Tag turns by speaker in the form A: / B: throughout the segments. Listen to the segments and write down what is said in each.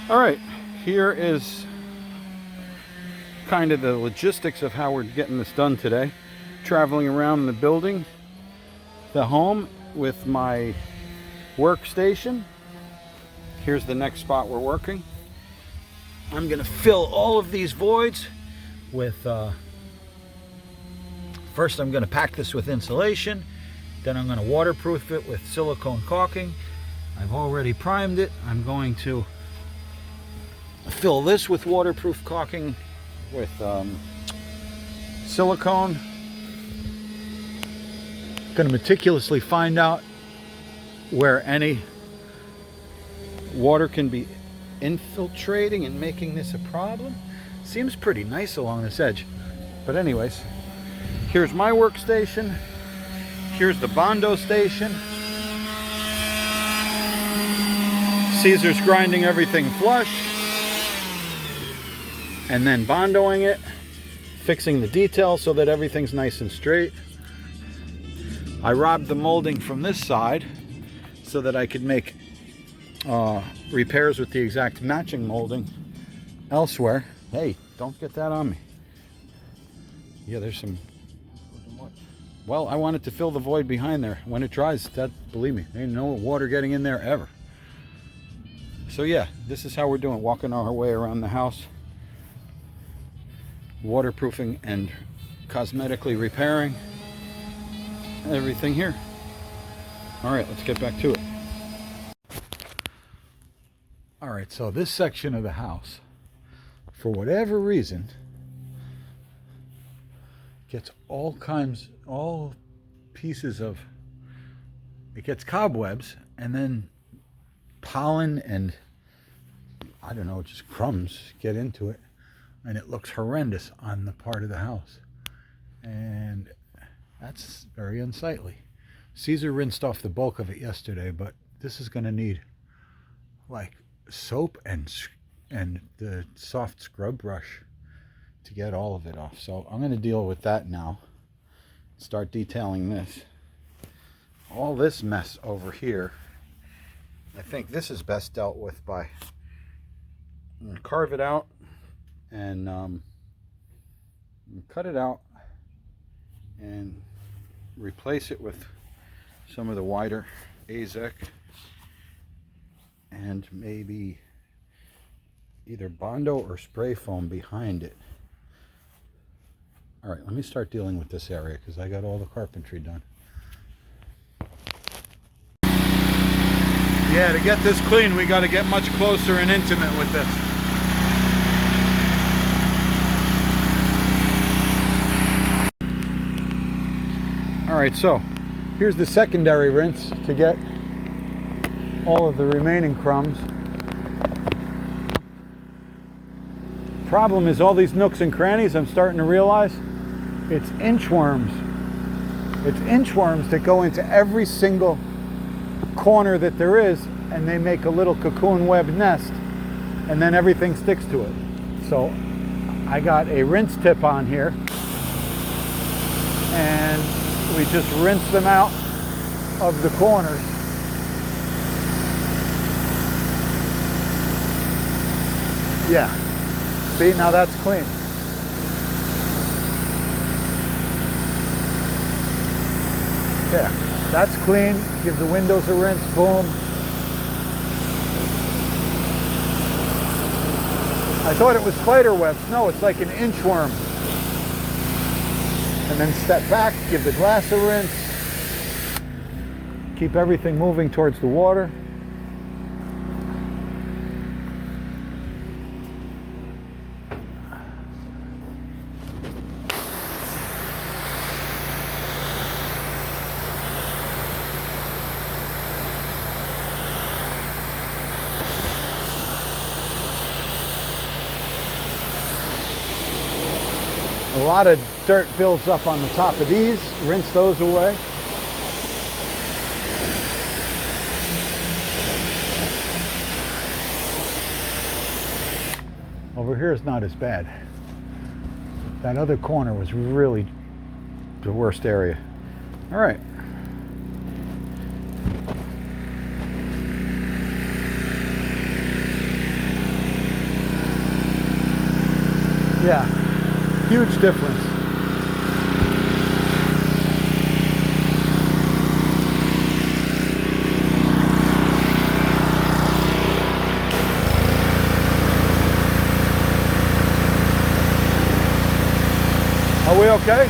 A: All right, here is kind of the logistics of how we're getting this done today. Traveling around the building, the home with my workstation. Here's the next spot we're working. I'm gonna fill all of these voids with, first I'm gonna pack this with insulation, then I'm gonna waterproof it with silicone caulking. I've already primed it. I'm going to fill this with waterproof caulking with silicone. Going to meticulously find out where any water can be infiltrating and making this a problem. Seems pretty nice along this edge. But anyways, here's my workstation. Here's the Bondo station. Caesar's grinding everything flush and then bondoing it, fixing the details so that everything's nice and straight. I robbed the molding from this side so that I could make repairs with the exact matching molding elsewhere. Hey, don't get that on me. Yeah, there's some. Well, I wanted to fill the void behind there. When it dries, that, believe me, there ain't no water getting in there ever. So yeah, this is how we're doing, walking our way around the house, waterproofing and cosmetically repairing everything here. All right, let's get back to it. All right, so this section of the house, for whatever reason, gets all pieces of, it gets cobwebs and then pollen and I don't know, just crumbs get into it, and it looks horrendous on the part of the house, and that's very unsightly. Caesar rinsed off the bulk of it yesterday, but this is going to need like soap and the soft scrub brush to get all of it off. So I'm going to deal with that now. Start detailing this. All this mess over here, I think this is best dealt with by, I'm going to carve it out and cut it out and replace it with some of the wider AZEK and maybe either Bondo or spray foam behind it. All right, let me start dealing with this area because I got all the carpentry done. Yeah, to get this clean, we got to get much closer and intimate with this. All right, so here's the secondary rinse to get all of the remaining crumbs. Problem is all these nooks and crannies, I'm starting to realize, it's inchworms. It's inchworms that go into every single corner that there is, and they make a little cocoon web nest, and then everything sticks to it. So I got a rinse tip on here, and we just rinse them out of the corners. Yeah, see, now that's clean. Yeah, that's clean. Give the windows a rinse, boom. I thought it was spider webs. No, it's like an inchworm. And then step back, give the glass a rinse. Keep everything moving towards the water. A lot of dirt builds up on the top of these. Rinse those away. Over here is not as bad. That other corner was really the worst area. All right. Yeah, huge difference. Are we okay?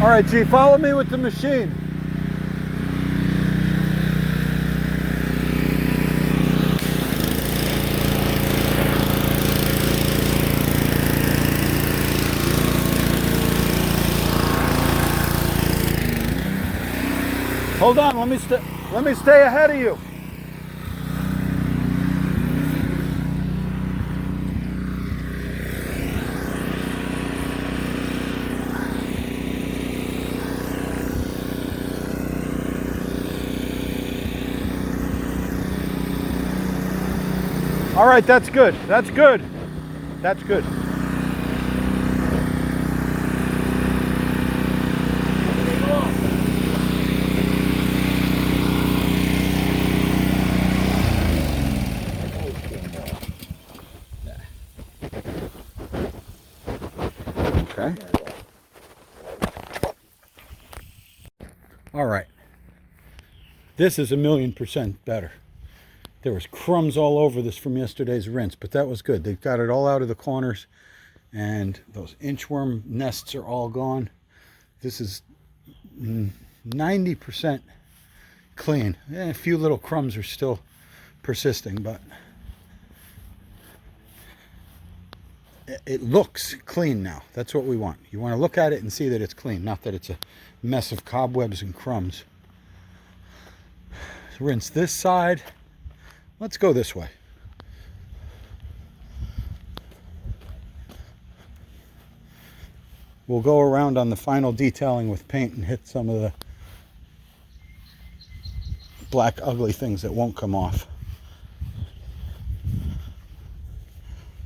A: All right, G, follow me with the machine. Hold on, let me stay ahead of you. All right, that's good. That's good. That's good. Okay. All right. This is 1,000,000% better. There was crumbs all over this from yesterday's rinse, but that was good. They got it all out of the corners, and those inchworm nests are all gone. This is 90% clean. A few little crumbs are still persisting, but it looks clean now. That's what we want. You want to look at it and see that it's clean, not that it's a mess of cobwebs and crumbs. So rinse this side. Let's go this way. We'll go around on the final detailing with paint and hit some of the black ugly things that won't come off.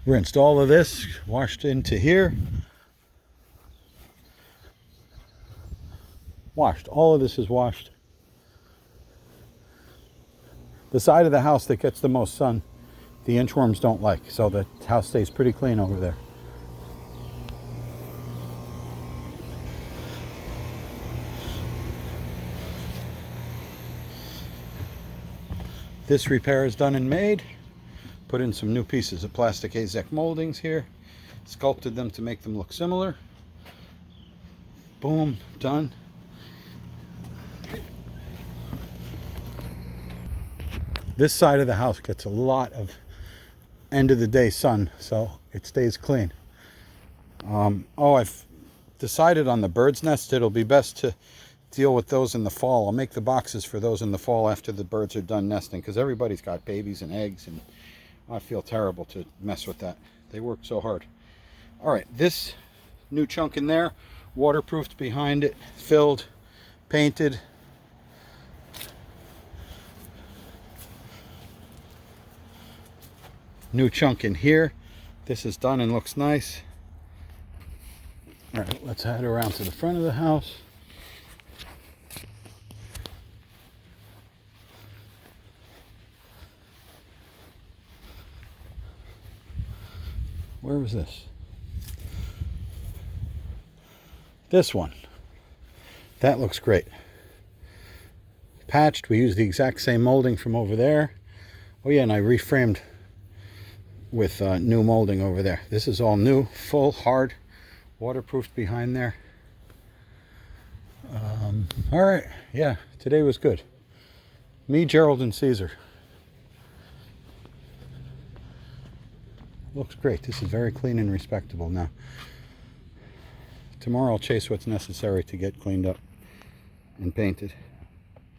A: Rinsed all of this, washed into here. Washed. All of this is washed. The side of the house that gets the most sun, the inchworms don't like, so the house stays pretty clean over there. This repair is done and made. Put in some new pieces of plastic AZEK moldings here. Sculpted them to make them look similar. Boom, done. This side of the house gets a lot of end of the day sun, so it stays clean. I've decided on the bird's nest. It'll be best to deal with those in the fall. I'll make the boxes for those in the fall after the birds are done nesting, because everybody's got babies and eggs, and I feel terrible to mess with that. They work so hard. All right, this new chunk in there, waterproofed behind it, filled, painted. New chunk in here. This is done and looks nice. All right, let's head around to the front of the house. Where was this? This one. That looks great. Patched. We used the exact same molding from over there. Oh yeah, and I reframed with new molding over there. This is all new, full, hard, waterproofed behind there. All right, yeah, today was good. Me, Gerald, and Caesar. Looks great. This is very clean and respectable now. Tomorrow I'll chase what's necessary to get cleaned up. and painted.